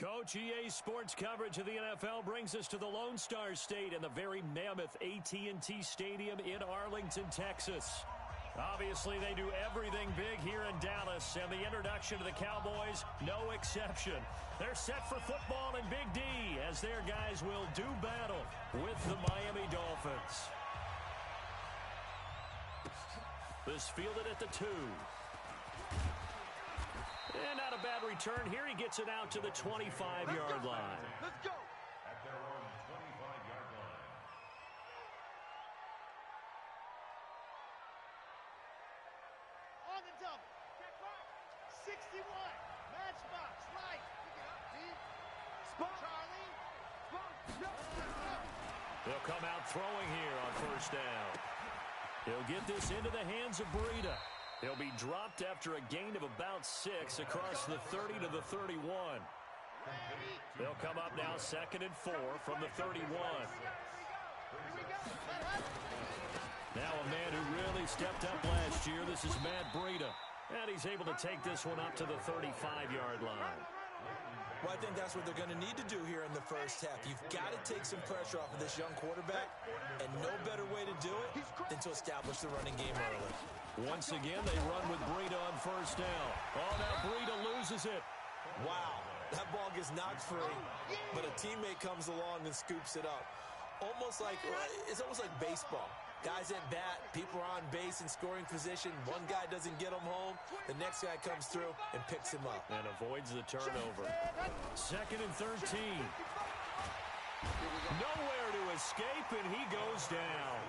Coach, EA Sports coverage of the NFL brings us to the Lone Star State and the very mammoth AT&T Stadium in Arlington, Texas. Obviously, they do everything big here in Dallas, and the introduction to the Cowboys, no exception. They're set for football in Big D as their guys will do battle with the Miami Dolphins. This fielded at the 2. And not a bad return here. He gets it out to the 25-yard line. Let's go. At their own 25-yard line. On the double. 61. Matchbox. Right. Pick it up, deep. Spot. Charlie. Spot. They'll come out throwing here on first down. He'll get this into the hands of Breida. He'll be dropped after a gain of about 6 across the 30 to the 31. They'll come up now 2nd and 4 from the 31. Now a man who really stepped up last year. This is Matt Breida. And he's able to take this one up to the 35-yard line. Well, I think that's what they're going to need to do here in the first half. You've got to take some pressure off of this young quarterback, and no better way to do it than to establish the running game early. Once again, they run with Breida on first down. Oh, now Breida loses it. Wow, that ball gets knocked free, but a teammate comes along and scoops it up. It's almost like baseball. Guys at bat, people are on base in scoring position. One guy doesn't get him home. The next guy comes through and picks him up. And avoids the turnover. 2nd and 13. Nowhere to escape, and he goes down.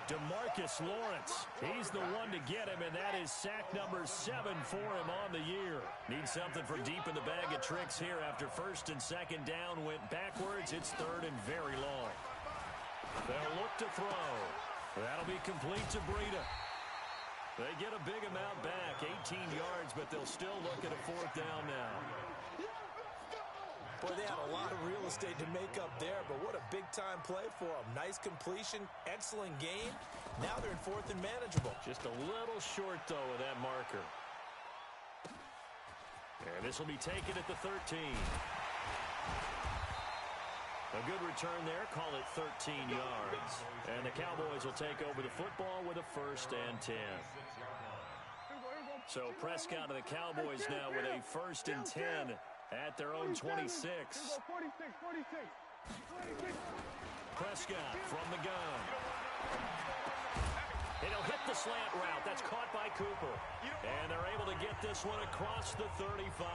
DeMarcus Lawrence, he's the one to get him, and that is sack number 7 for him on the year. Needs something from deep in the bag of tricks here after 1st and 2nd down went backwards. It's 3rd and very long. They'll look to throw. That'll be complete to Breida. They get a big amount back, 18 yards, but they'll still look at a 4th down now. Boy, they had a lot of real estate to make up there, but what a big-time play for them. Nice completion, excellent game. Now they're in 4th and manageable. Just a little short, though, of that marker. And this will be taken at the 13. A good return there. Call it 13 yards. And the Cowboys will take over the football with a 1st and 10. So Prescott and the Cowboys now with a 1st and 10 at their own 26. Prescott from the gun. And he'll hit the slant route. That's caught by Cooper. And they're able to get this one across the 35.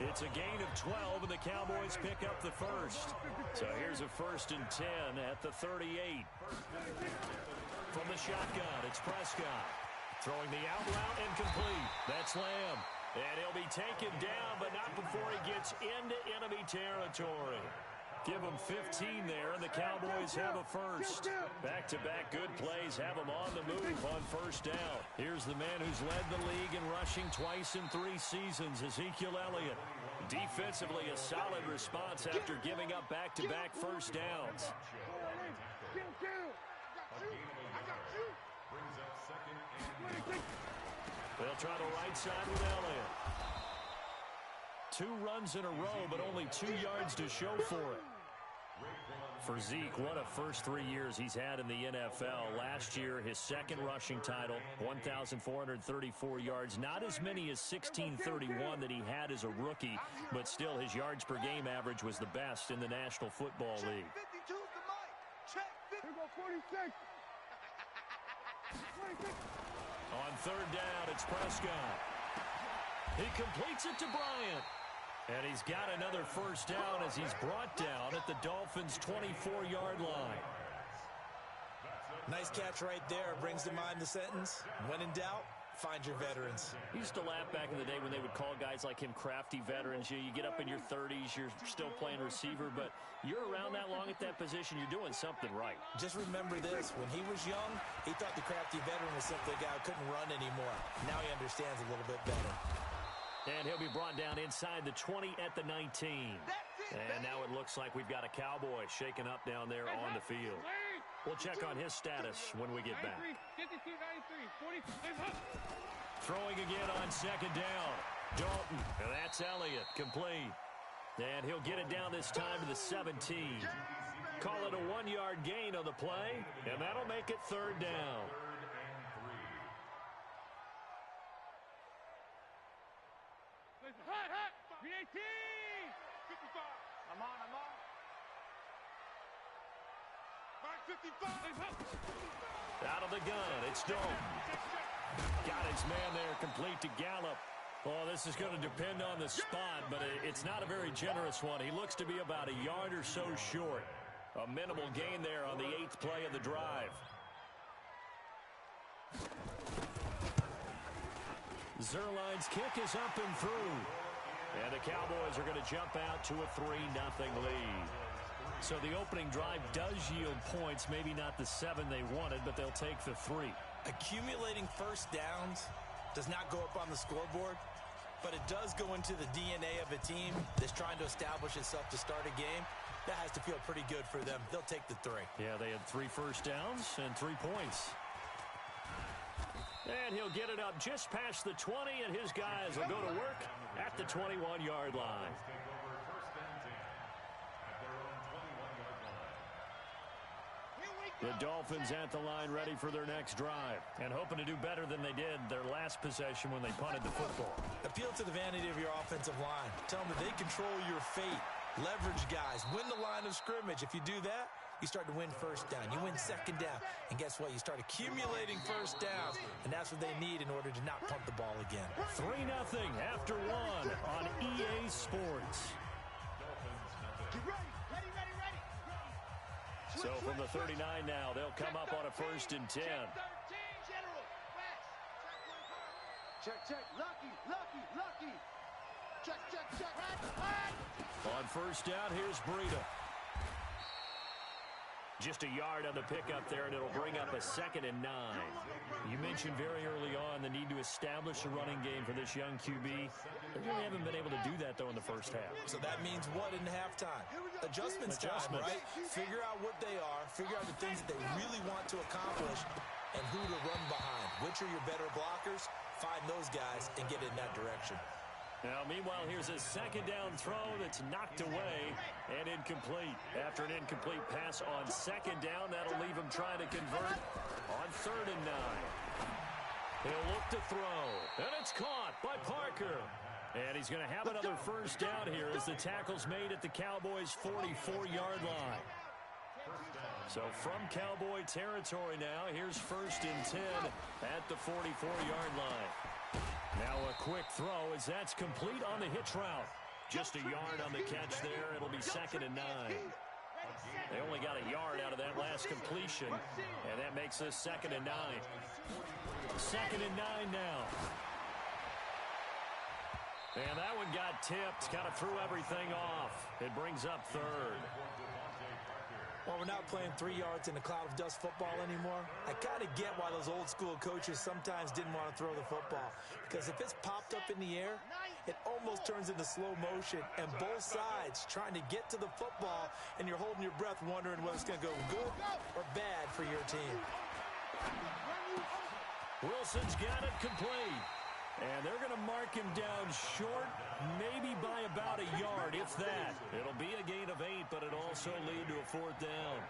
It's a gain of 12, and the Cowboys pick up the 1st. So here's a 1st and 10 at the 38. From the shotgun, it's Prescott. Throwing the out route and complete. That's Lamb. And he'll be taken down, but not before he gets into enemy territory. Give them 15 there, and the Cowboys have a 1st. Back-to-back good plays have them on the move on 1st down. Here's the man who's led the league in rushing twice in 3 seasons, Ezekiel Elliott. Defensively, a solid response after giving up back-to-back 1st downs. They'll try the right side with Elliott. 2 runs in a row, but only 2 yards to show for it. For Zeke, what a first 3 years he's had in the NFL. Last year, his 2nd rushing title, 1,434 yards. Not as many as 1,631 that he had as a rookie, but still his yards per game average was the best in the National Football League. On 3rd down, it's Prescott. He completes it to Bryant. And he's got another 1st down as he's brought down at the Dolphins' 24-yard line. Nice catch right there. Brings to mind the sentence, when in doubt, find your veterans. He used to laugh back in the day when they would call guys like him crafty veterans. You get up in your 30s, you're still playing receiver, but you're around that long at that position, you're doing something right. Just remember this. When he was young, he thought the crafty veteran was simply a guy who couldn't run anymore. Now he understands a little bit better. And he'll be brought down inside the 20 at the 19. And now it looks like we've got a Cowboy shaken up down there on the field. We'll check on his status when we get back. Throwing again on 2nd down. Dalton. That's Elliott. Complete. And he'll get it down this time to the 17. Call it a 1-yard gain on the play, and that'll make it 3rd down. Out of the gun, it's Dalton. Got his man there, complete to Gallup. Well, this is going to depend on the spot, but it's not a very generous one. He looks to be about a yard or so short. A minimal gain there on the 8th play of the drive. Zerline's kick is up and through. And the Cowboys are going to jump out to a 3-0 lead. So the opening drive does yield points, maybe not the 7 they wanted, but they'll take the 3. Accumulating first downs does not go up on the scoreboard, but it does go into the DNA of a team that's trying to establish itself to start a game. That has to feel pretty good for them. They'll take the 3. Yeah, they had 3 first downs and 3 points. And he'll get it up just past the 20, and his guys will go to work at the 21-yard line. The Dolphins at the line ready for their next drive and hoping to do better than they did their last possession when they punted the football. Appeal to the vanity of your offensive line. Tell them that they control your fate. Leverage guys. Win the line of scrimmage. If you do that, you start to win first down. You win second down. And guess what? You start accumulating first downs. And that's what they need in order to not punt the ball again. 3-0 after 1 on EA Sports. So from the 39 now, they'll come up on a 1st and 10. Check. Lucky. Check. On 1st down, here's Breida. Just a yard on the pickup there, and it'll bring up a 2nd and 9. You mentioned very early on the need to establish a running game for this young QB. They really haven't been able to do that, though, in the first half. So that means what in halftime? Adjustments time, right? Figure out what they are, figure out the things that they really want to accomplish, and who to run behind. Which are your better blockers? Find those guys and get in that direction. Now, meanwhile, here's a 2nd down throw that's knocked away and incomplete. After an incomplete pass on 2nd down, that'll leave him trying to convert on 3rd and 9. He'll look to throw, and it's caught by Parker. And he's going to have another 1st down here as the tackle's made at the Cowboys' 44-yard line. So from Cowboy territory now, here's 1st and 10 at the 44-yard line. Now a quick throw as that's complete on the hitch route. Just a yard on the catch there. It'll be 2nd and 9. They only got a yard out of that last completion, and that makes this 2nd and 9. 2nd and 9 now. And that one got tipped, kind of threw everything off. It brings up 3rd. Well, we're not playing 3 yards in a cloud of dust football anymore. I kind of get why those old school coaches sometimes didn't want to throw the football. Because if it's popped up in the air, it almost turns into slow motion. And both sides trying to get to the football, and you're holding your breath wondering whether it's going to go good or bad for your team. Wilson's got it complete. And they're going to mark him down short, maybe by about a yard, if that. It'll be a gain of 8, but it'll also lead to a 4th down.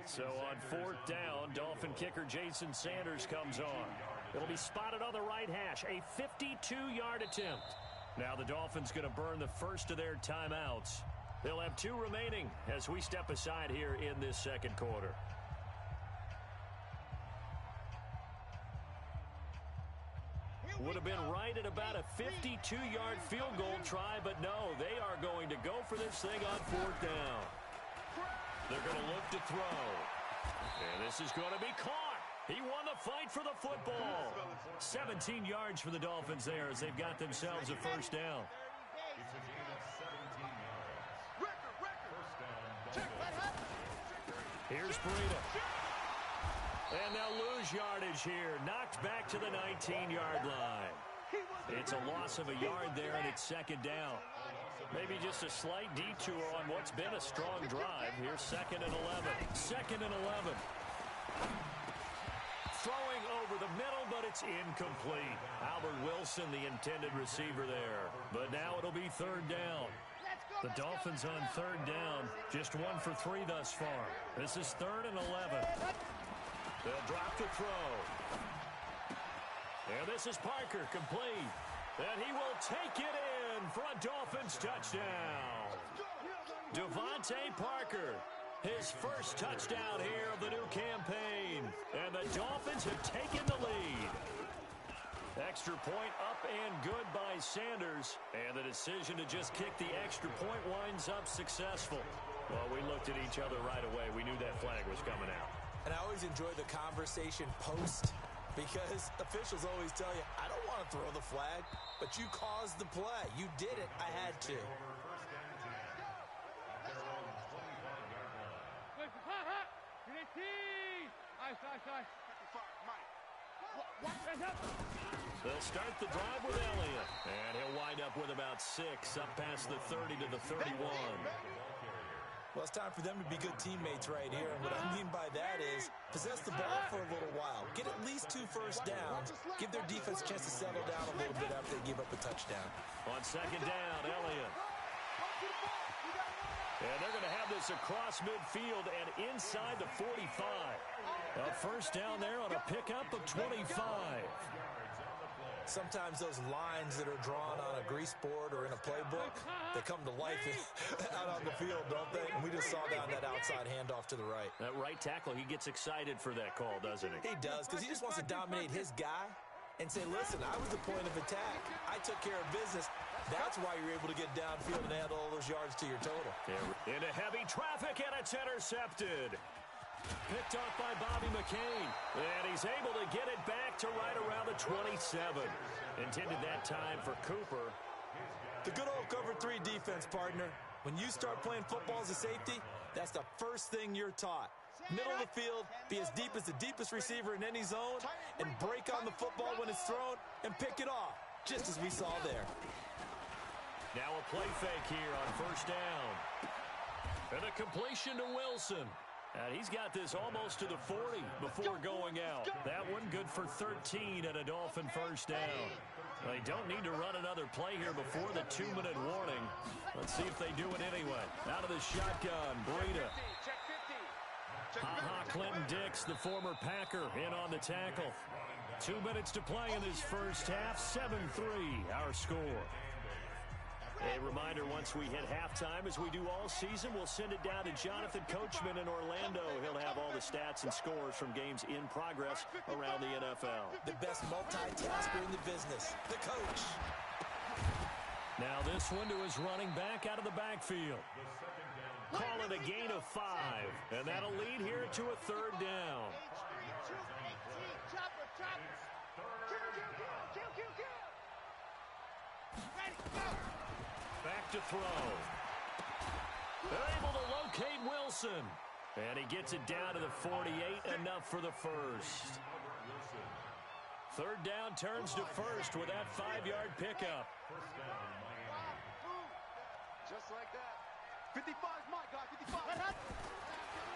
So on 4th down, Dolphin kicker Jason Sanders comes on. It'll be spotted on the right hash, a 52-yard attempt. Now the Dolphins going to burn the first of their timeouts. They'll have 2 remaining as we step aside here in this 2nd quarter. Would have been right at about a 52-yard field goal try, but no, they are going to go for this thing on 4th down. They're going to look to throw. And this is going to be caught. He won the fight for the football. 17 yards for the Dolphins there as they've got themselves a 1st down. Here's Breida. And they'll lose yardage here. Knocked back to the 19-yard line. It's a loss of a yard there, and it's 2nd down. Maybe just a slight detour on what's been a strong drive. Here's 2nd and 11. 2nd and 11. Throwing over the middle, but it's incomplete. Albert Wilson, the intended receiver there. But now it'll be third down. The Dolphins on third down, just 1 for 3 thus far. This is 3rd and 11. They'll drop the throw. And this is Parker, complete. And he will take it in for a Dolphins touchdown. Devontae Parker, his first touchdown here of the new campaign. And the Dolphins have taken the lead. Extra point up and good by Sanders. And the decision to just kick the extra point winds up successful. Well, we looked at each other right away. We knew that flag was coming out. And I always enjoy the conversation post, because officials always tell you, I don't want to throw the flag, but you caused the play. You did it. I had to. They'll start the drive with Elliott, and he'll wind up with about 6, up past the 30 to the 31. Well, it's time for them to be good teammates right here. And what I mean by that is possess the ball for a little while. Get at least 2 first downs. Give their defense a chance to settle down a little bit after they give up a touchdown. On second down, Elliott. And they're going to have this across midfield and inside the 45. A first down there on a pickup of 25. Sometimes those lines that are drawn on a grease board or in a playbook, they come to life out on the field, don't they? And we just saw down that outside handoff to the right. That right tackle, he gets excited for that call, doesn't he? He does, because he just wants to dominate his guy and say, listen, I was the point of attack. I took care of business. That's why you're able to get downfield and add all those yards to your total. Yeah. Into heavy traffic, and it's intercepted. Picked off by Bobby McCain. And he's able to get it back to right around the 27. Intended that time for Cooper. The good old cover 3 defense, partner. When you start playing football as a safety, that's the first thing you're taught. Middle of the field, be as deep as the deepest receiver in any zone, and break on the football when it's thrown and pick it off, just as we saw there. Now a play fake here on first down. And a completion to Wilson. And he's got this almost to the 40 before going out. That one good for 13 and a Dolphin first down. They don't need to run another play here before the 2-minute warning. Let's see if they do it anyway. Out of the shotgun, Breida. Ha-ha, Clinton Dix, the former Packer, in on the tackle. 2 minutes to play in this first half. 7-3, our score. A reminder, once we hit halftime, as we do all season, we'll send it down to Jonathan Coachman in Orlando. He'll have all the stats and scores from games in progress around the NFL. The best multitasker in the business, the coach. Now this one to his running back out of the backfield. Call it a gain of 5, and that'll lead here to a third down. Back to throw. They're able to locate Wilson. And he gets it down to the 48, enough for the first. Third down turns to first with that 5-yard pickup. Just like that. 55's my guy, 55.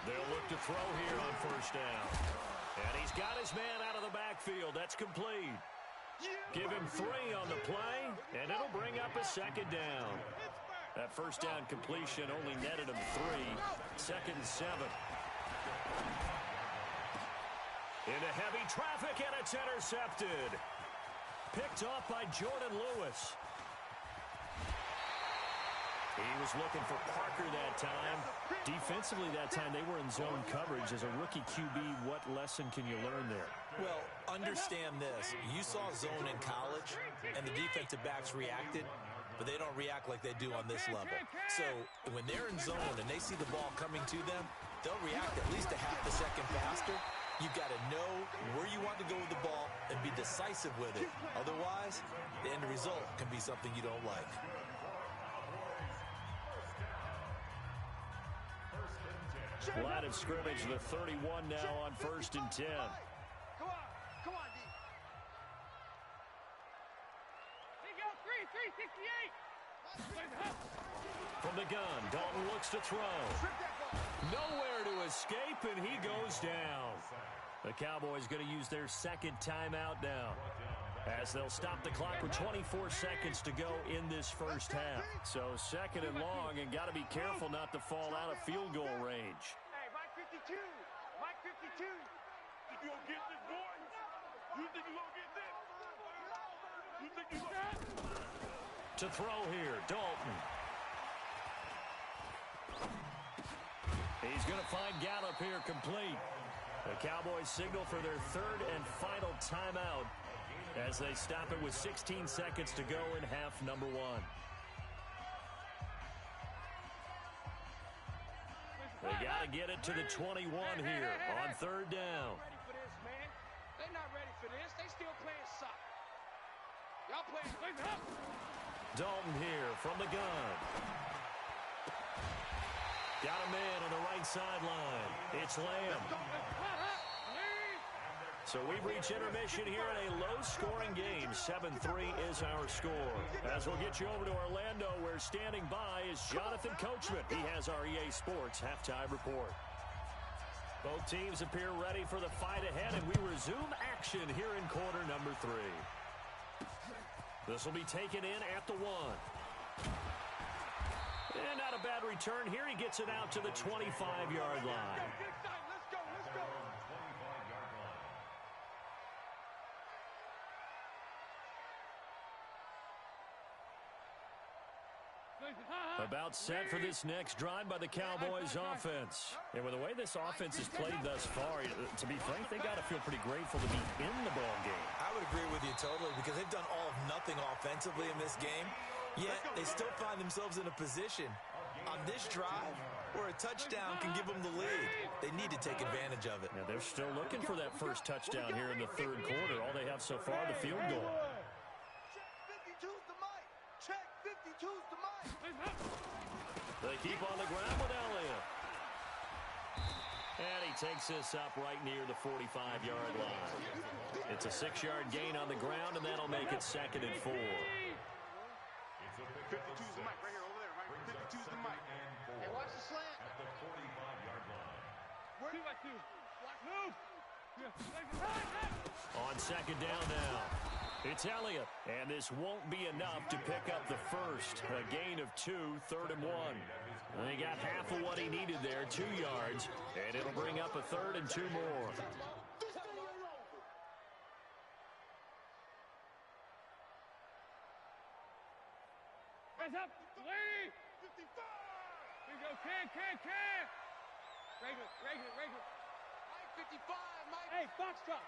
They'll look to throw here on first down. And he's got his man out of the backfield. That's complete. Give him 3 on the play, and it'll bring up a second down. That first down completion only netted him 3. Second and 7. Into heavy traffic, and it's intercepted. Picked off by Jordan Lewis. He was looking for Parker that time. Defensively that time, they were in zone coverage. As a rookie QB, what lesson can you learn there? Well, understand this. You saw zone in college, and the defensive backs reacted, but they don't react like they do on this level. So when they're in zone and they see the ball coming to them, they'll react at least a half a second faster. You've got to know where you want to go with the ball and be decisive with it. Otherwise, the end result can be something you don't like. Line of scrimmage, the 31 now on first and 10. Come on, D. He goes 368. From the gun, Dalton looks to throw. Nowhere to escape, and he goes down. The Cowboys going to use their second timeout now, as they'll stop the clock with 24 seconds to go in this first half. So second and long, and got to be careful not to fall out of field goal range. Hey, Mike 52. Mike 52. You gonna get this, boy? You think you gonna get this? You think you gonna... To throw here, Dalton. He's going to find Gallup here complete. The Cowboys signal for their third and final timeout as they stop it with 16 seconds to go in half number one. They got to get it to the 21 here on third down. Ready for this, man. They're not ready for this. They still playing soccer. Y'all playing. Dalton here from the gun. Got a man on the right sideline. It's Lamb. So we've reached intermission here in a low-scoring game. 7-3 is our score. As we'll get you over to Orlando, where standing by is Jonathan Coachman. He has our EA Sports halftime report. Both teams appear ready for the fight ahead, and we resume action here in quarter number 3. This will be taken in at the 1. And not a bad return here. He gets it out to the 25-yard line. Let's go. About set for this next drive by the Cowboys offense. And with the way this offense has played thus far, to be frank, they got to feel pretty grateful to be in the ball game. I would agree with you totally, because they've done all of nothing offensively in this game, yet they still find themselves in a position on this drive where a touchdown can give them the lead. They need to take advantage of it. Now they're still looking for that first touchdown here in the third quarter. All they have so far, the field goal. Check 52's the mic. Check 52's the mic. They keep on the ground with Elliott. And he takes this up right near the 45-yard line. It's a 6-yard gain on the ground, and that'll make it 2nd and 4. 52's the mic right here, over there, Mike. 52's the mic. Hey, watch the slant. At the 45-yard line. On second down now, it's Elliott, and this won't be enough to pick up the first. A gain of 2, 3rd and 1. And he got half of what he needed there, 2 yards, and it'll bring up a 3rd and 2 more. Hands up, Lee! 55! Here you go, can. Regular. Mike 55, Mike. Hey, box drop.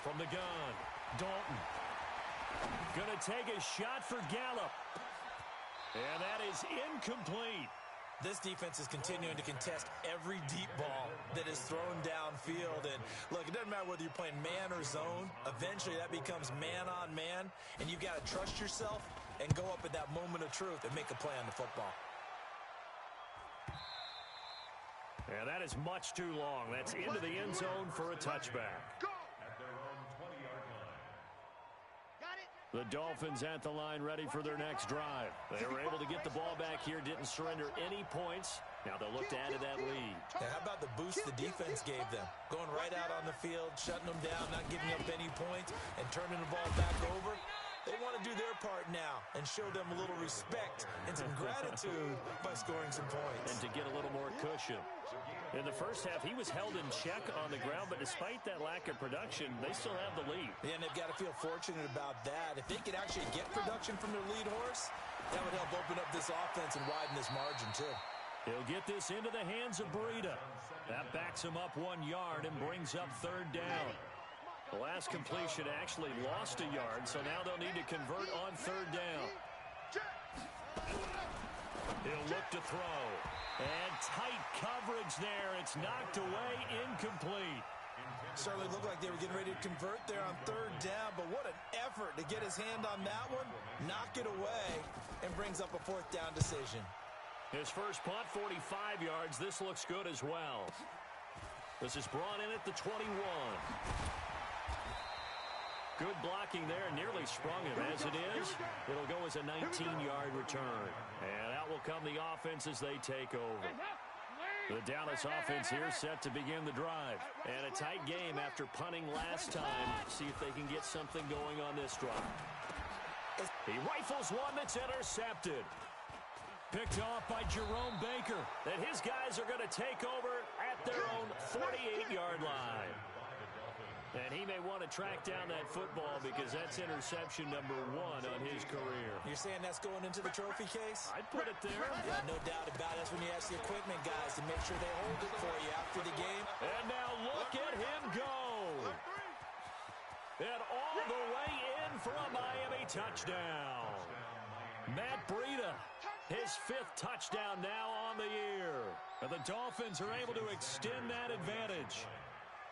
From the gun, Dalton. Gonna take a shot for Gallup. And that is incomplete. This defense is continuing to contest every deep ball that is thrown downfield. And look, it doesn't matter whether you're playing man or zone. Eventually that becomes man on man, and you've got to trust yourself and go up at that moment of truth and make a play on the football. And that is much too long. That's into the end zone for a touchback. Go! At their own 20-yard line. Got it. The Dolphins at the line ready for their next drive. They were able to get the ball back here, didn't surrender any points. Now they'll look to add to that lead. Now, how about the boost the defense gave them? Going right out on the field, shutting them down, not giving up any points, and turning the ball back over. They want to do their part now and show them a little respect and some gratitude by scoring some points. And to get a little more cushion. In the first half, he was held in check on the ground, but despite that lack of production, they still have the lead. And they've got to feel fortunate about that. If they could actually get production from their lead horse, that would help open up this offense and widen this margin too. He'll get this into the hands of Breida. That backs him up 1 yard and brings up 3rd down. The last completion actually lost a yard, so now they'll need to convert on 3rd down. He'll look to throw. And tight coverage there. It's knocked away, incomplete. Certainly looked like they were getting ready to convert there on 3rd down, but what an effort to get his hand on that one, knock it away, and brings up a 4th down decision. His first punt, 45 yards. This looks good as well. This is brought in at the 21. Good blocking there, nearly sprung him. As it is, it'll go as a 19-yard return. And out will come the offense as they take over. Hands up, Lee! The Dallas offense here set to begin the drive. And a tight game after punting last time. See if they can get something going on this drive. He rifles one that's intercepted. Picked off by Jerome Baker. And his guys are going to take over at their own 48-yard line. And he may want to track down that football because that's interception number 1 on his career. You're saying that's going into the trophy case? I'd put it there. Yeah, no doubt about it. That's when you ask the equipment guys to make sure they hold it for you after the game. And now look at him go. And all the way in for a Miami touchdown. Matt Breida, his 5th touchdown now on the year. And the Dolphins are able to extend that advantage.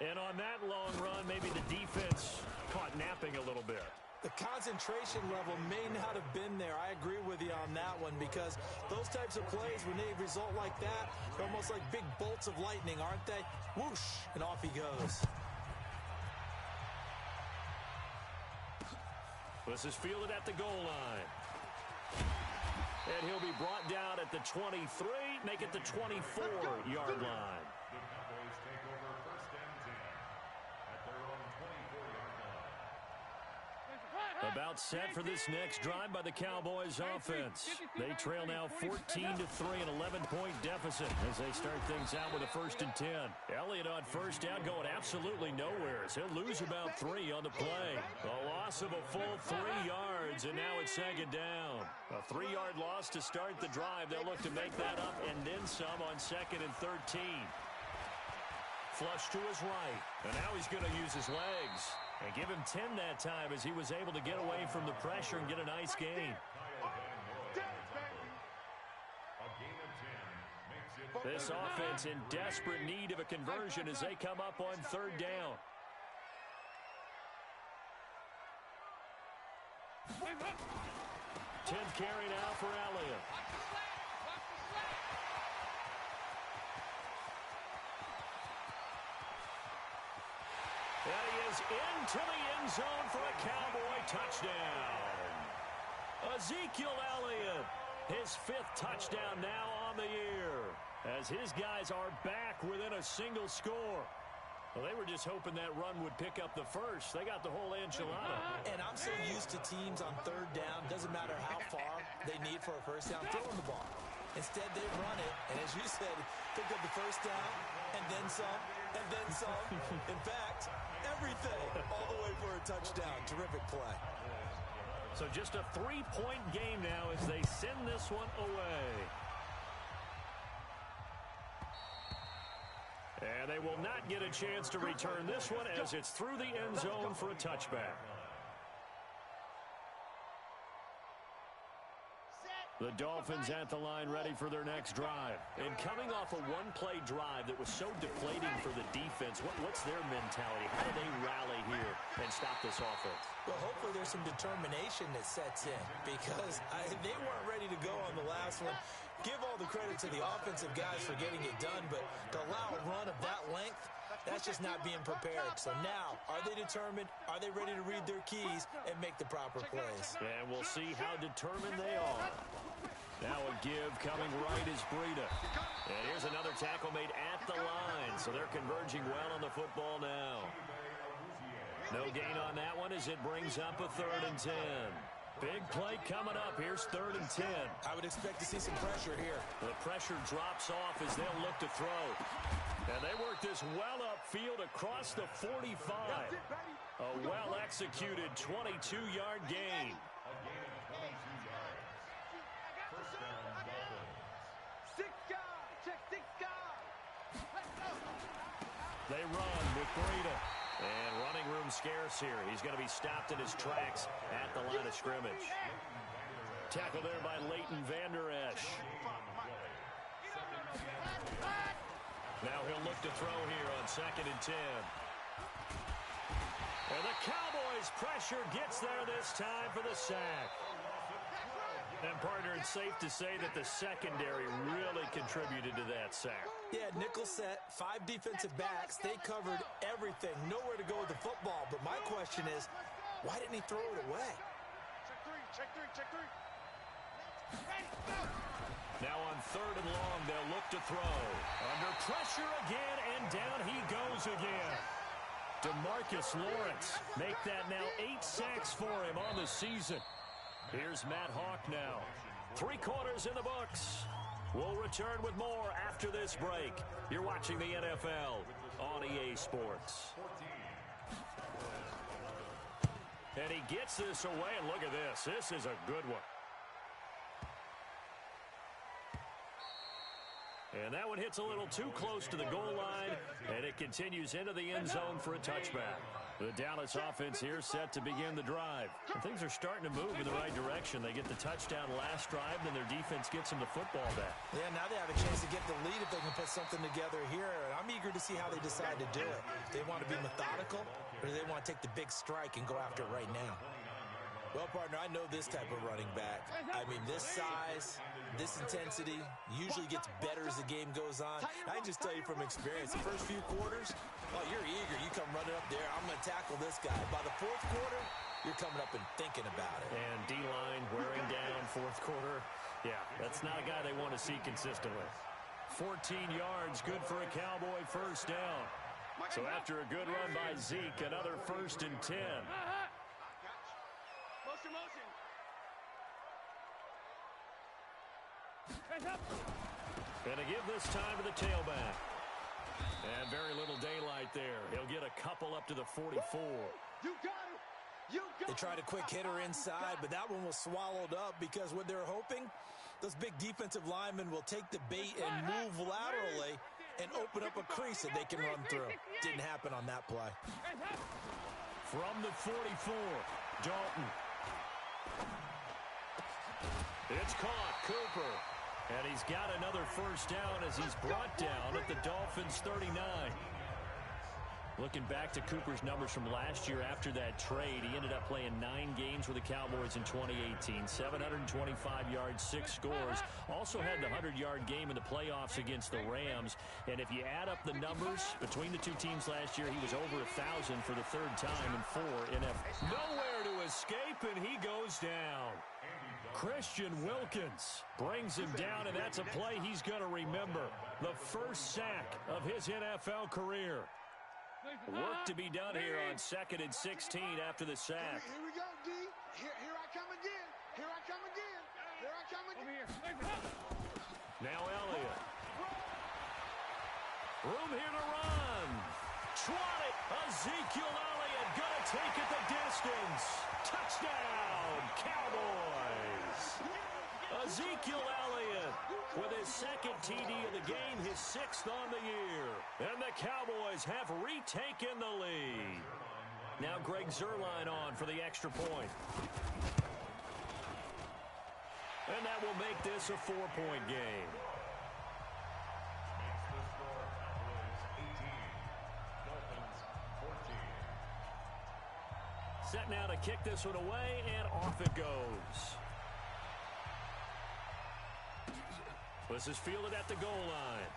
And on that long run, maybe the defense caught napping a little bit. The concentration level may not have been there. I agree with you on that one because those types of plays, when they result like that, they're almost like big bolts of lightning, aren't they? Whoosh, and off he goes. This is fielded at the goal line. And he'll be brought down at the 23, make it the 24-yard line. The Cowboys take over 1st and 10 at their own 24-yard line. About set for this next drive by the Cowboys offense. They trail now 14-3, an 11-point deficit as they start things out with a 1st and 10. Elliott on 1st down going absolutely nowhere as he'll lose about 3 on the play. A loss of a full 3 yards, and now it's 2nd down. A 3-yard loss to start the drive. They'll look to make that up and then some on 2nd and 13. Flush to his right, and now he's going to use his legs. And give him 10 that time as he was able to get away from the pressure and get a nice gain. This offense in desperate need of a conversion as they come up on 3rd down. Tenth carry now for Elliott. And he is into the end zone for a Cowboy touchdown. Ezekiel Elliott, his 5th touchdown now on the year, as his guys are back within a single score. Well, they were just hoping that run would pick up the first. They got the whole enchilada. And I'm so used to teams on 3rd down, doesn't matter how far they need for a 1st down, throwing the ball. Instead, they run it, and as you said, pick up the 1st down, and then some, and then some. In fact, everything, all the way for a touchdown. Terrific play. So just a 3-point game now as they send this one away. And they will not get a chance to return this one as it's through the end zone for a touchback. The Dolphins at the line ready for their next drive. And coming off a one-play drive that was so deflating for the defense, what's their mentality? How do they rally here and stop this offense? Well, hopefully there's some determination that sets in because they weren't ready to go on the last one. Give all the credit to the offensive guys for getting it done, but to allow a run of that length, that's just not being prepared. So now, are they determined? Are they ready to read their keys and make the proper plays? And we'll see how determined they are. Now a give coming right is Breida. And here's another tackle made at the line. So they're converging well on the football now. No gain on that one as it brings up a 3rd and 10. Big play coming up. Here's 3rd and 10. I would expect to see some pressure here. The pressure drops off as they'll look to throw. And they work this well upfield across the 45. A well-executed 22-yard gain. They run with Breida. And running room scarce here. He's going to be stopped in his tracks at the line of scrimmage. Tackled there by Leighton Vander Esch. Now he'll look to throw here on 2nd and 10. And the Cowboys' pressure gets there this time for the sack. And, partner, it's safe to say that the secondary really contributed to that sack. Yeah, nickel set, 5 defensive backs. They covered everything. Nowhere to go with the football. But my question is, why didn't he throw it away? Check three. Now on 3rd and long. They'll look to throw. Under pressure again, and down he goes again. DeMarcus Lawrence make that now 8 sacks for him on the season. Here's Matt Hawk now. 3 quarters in the books. We'll return with more after this break. You're watching the NFL on EA Sports. And he gets this away, and look at this. This is a good one. And that one hits a little too close to the goal line, and it continues into the end zone for a touchback. The Dallas offense here set to begin the drive. And things are starting to move in the right direction. They get the touchdown last drive, then their defense gets them the football back. Yeah, now they have a chance to get the lead if they can put something together here. I'm eager to see how they decide to do it. They want to be methodical, or do they want to take the big strike and go after it right now? Well, partner, I know this type of running back. I mean, this size, this intensity usually gets better as the game goes on. I can just tell you from experience, the first few quarters, oh, you're eager. You come running up there. I'm going to tackle this guy. By the 4th quarter, you're coming up and thinking about it. And D-line wearing down 4th quarter. Yeah, that's not a guy they want to see consistently. 14 yards, good for a Cowboy first down. So after a good run by Zeke, another 1st and 10. Motion. And to give this time to the tailback. And very little daylight there. He'll get a couple up to the 44. You got it. They tried a quick hitter inside, but that one was swallowed up because what they're hoping, those big defensive linemen will take the bait and move laterally and open up a crease that they can run through. Didn't happen on that play. From the 44, Dalton. It's caught, Cooper. And he's got another first down as he's brought down at the Dolphins' 39. Looking back to Cooper's numbers from last year after that trade, he ended up playing 9 games with the Cowboys in 2018. 725 yards, 6 scores. Also had the 100-yard game in the playoffs against the Rams. And if you add up the numbers between the two teams last year, he was over 1,000 for the 3rd time in 4 NFL. Nowhere to escape, and he goes down. Christian Wilkins brings him down, and that's a play he's going to remember. The first sack of his NFL career. Work to be done here on 2nd and 16 after the sack. Here we go, D. Here I come again. Here I come again. Now Elliott. Room here to run. Swat it. Ezekiel Elliott going to take it the distance. Touchdown, Cowboys. Ezekiel Elliott with his 2nd TD of the game, his 6th on the year. And the Cowboys have retaken the lead. Now Greg Zuerlein on for the extra point. And that will make this a 4-point game. Makes the score Cowboys 18, Dolphins 14. Set now to kick this one away, and off it goes. This is fielded at the goal line.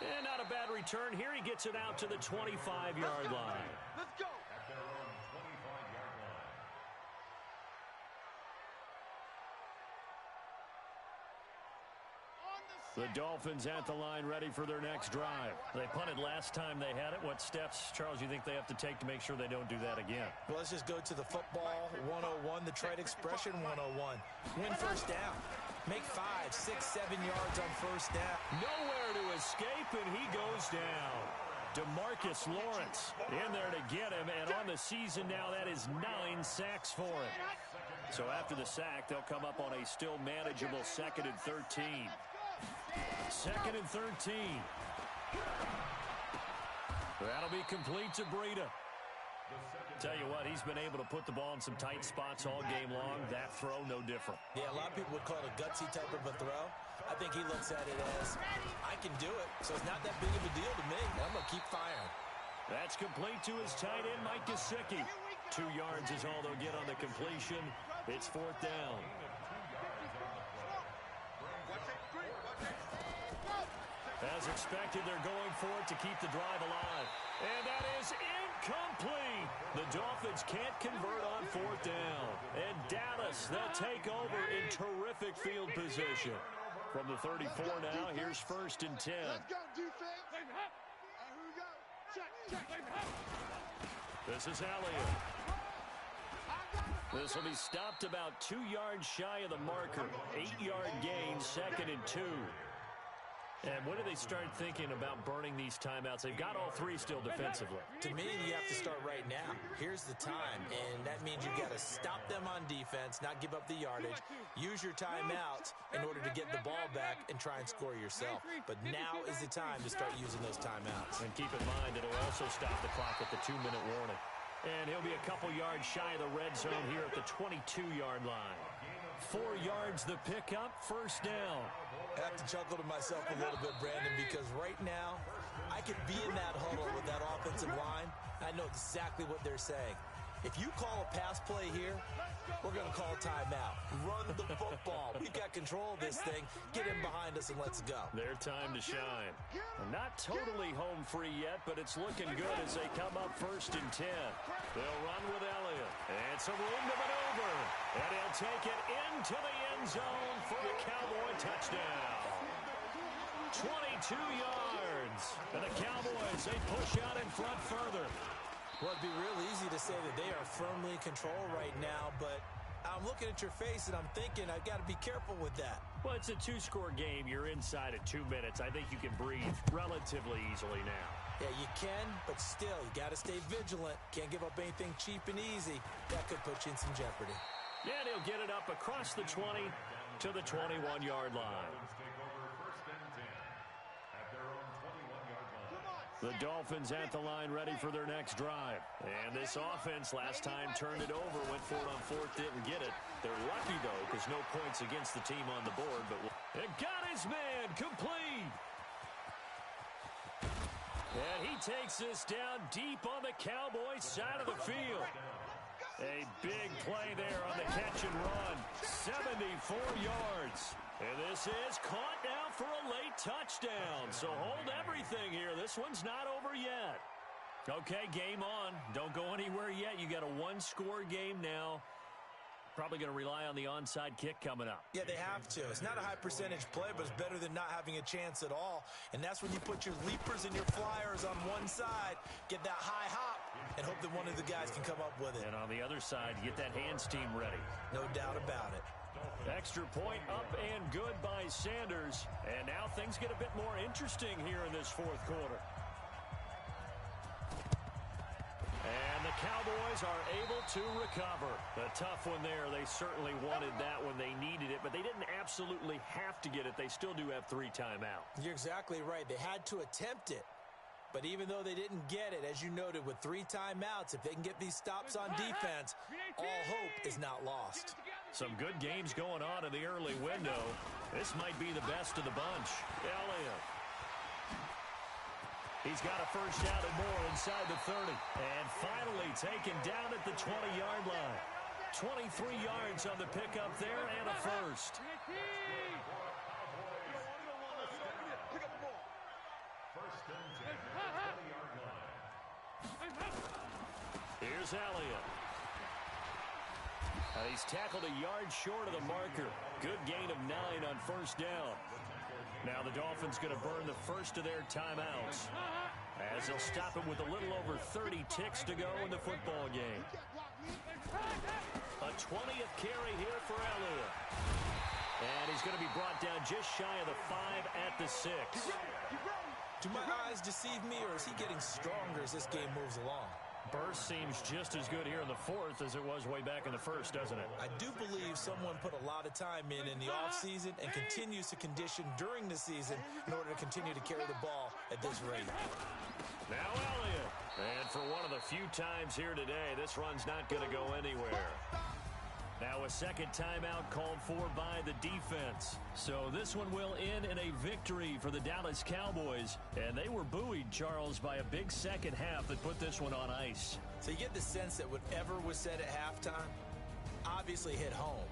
And not a bad return here. He gets it out to the 25-yard line. Let's go. At their own 25-yard line. The Dolphins at the line, ready for their next drive. They punted last time they had it. What steps, Charles, you think they have to take to make sure they don't do that again? Well, let's just go to the football 101, the trade expression 101. Win first down. Make 5, 6, 7 yards on first down. Nowhere to escape, and he goes down. DeMarcus Lawrence in there to get him, and on the season now, that is 9 sacks for him. So after the sack, they'll come up on a still manageable 2nd and 13. 2nd and 13. That'll be complete to Breida. Tell you what, he's been able to put the ball in some tight spots all game long. That throw, no different. Yeah, a lot of people would call it a gutsy type of a throw. I think he looks at it as, I can do it, so it's not that big of a deal to me. I'm going to keep firing. That's complete to his tight end, Mike Gesicki. 2 yards is all they'll get on the completion. It's 4th down. As expected, they're going for it to keep the drive alive. And that is incomplete. The Dolphins can't convert on 4th down. And Dallas, they'll take over in terrific field position. position. From the 34 now, here's 1st and 10. Let's go, defense. Here we go. Check. This is Elliott. This will be stopped about 2 yards shy of the marker. 8-yard gain, 2nd and 2. And when do they start thinking about burning these timeouts? They've got all 3 still defensively. To me, you have to start right now. Here's the time, and that means you've got to stop them on defense, not give up the yardage, use your timeouts in order to get the ball back and try and score yourself. But now is the time to start using those timeouts. And keep in mind, it'll also stop the clock at the 2-minute warning. And he'll be a couple yards shy of the red zone here at the 22-yard line. 4 yards the pickup, 1st down. I have to chuckle to myself a little bit, Brandon, because right now, I could be in that huddle with that offensive line. I know exactly what they're saying. If you call a pass play here, we're going to call timeout. Run the football. We've got control of this thing. Get in behind us and let's go. Their time to shine. Not totally home free yet, but it's looking good as they come up 1st and 10. They'll run with Elliott. And some room to maneuver. And he'll take it into the end zone for the Cowboy touchdown. 22 yards. And the Cowboys, they push out in front further. Well, it'd be real easy to say that they are firmly in control right now, but I'm looking at your face and I'm thinking I've got to be careful with that. Well, it's a 2-score game. You're inside at 2 minutes. I think you can breathe relatively easily now. Yeah, you can, but still, you got to stay vigilant. Can't give up anything cheap and easy. That could put you in some jeopardy. Yeah, they'll get it up across the 20 to the 21-yard line. The Dolphins at the line ready for their next drive. And this offense last time turned it over, went for it on 4th, didn't get it. They're lucky, though, because no points against the team on the board. But it got his man complete. And he takes this down deep on the Cowboys side of the field. A big play there on the catch and run. 74 yards. And this is caught now for a late touchdown. So hold everything here. This one's not over yet. Okay, game on. Don't go anywhere yet. You got a 1-score game now. Probably going to rely on the onside kick coming up. Yeah, they have to. It's not a high percentage play, but it's better than not having a chance at all. And that's when you put your leapers and your flyers on one side, get that high hop, and hope that one of the guys can come up with it. And on the other side, you get that hands team ready. No doubt about it. Extra point up and good by Sanders. And now things get a bit more interesting here in this 4th quarter. And the Cowboys are able to recover. A tough one there. They certainly wanted that when they needed it, but they didn't absolutely have to get it. They still do have 3 timeouts. You're exactly right. They had to attempt it. But even though they didn't get it, as you noted, with 3 timeouts, if they can get these stops on defense, all hope is not lost. Some good games going on in the early window. This might be the best of the bunch. Elliott. He's got a 1st down and more inside the 30. And finally taken down at the 20-yard line. 23 yards on the pickup there and a 1st. Here's Elliott. He's tackled a yard short of the marker. Good gain of 9 on 1st down. Now the Dolphins going to burn the first of their timeouts as they'll stop him with a little over 30 ticks to go in the football game. A 20th carry here for Elliott. And he's going to be brought down just shy of the 5 at the 6. Do my eyes deceive me, or is he getting stronger as this game moves along? Burst seems just as good here in the 4th as it was way back in the 1st, doesn't it? I do believe someone put a lot of time in the offseason and continues to condition during the season in order to continue to carry the ball at this rate. Now Elliott. And for one of the few times here today, this run's not going to go anywhere. Now a 2nd timeout called for by the defense. So this one will end in a victory for the Dallas Cowboys. And they were buoyed, Charles, by a big second half that put this one on ice. So you get the sense that whatever was said at halftime obviously hit home.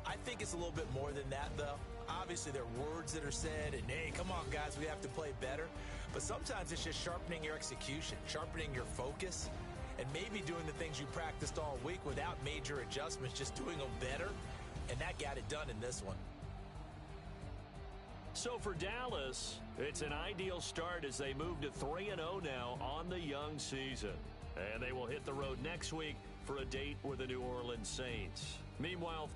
I think it's a little bit more than that, though. Obviously, there are words that are said, and hey, come on, guys, we have to play better. But sometimes it's just sharpening your execution, sharpening your focus, and maybe doing the things you practiced all week without major adjustments, just doing them better. And that got it done in this one. So for Dallas, it's an ideal start as they move to 3-0 now on the young season. And they will hit the road next week for a date with the New Orleans Saints. Meanwhile,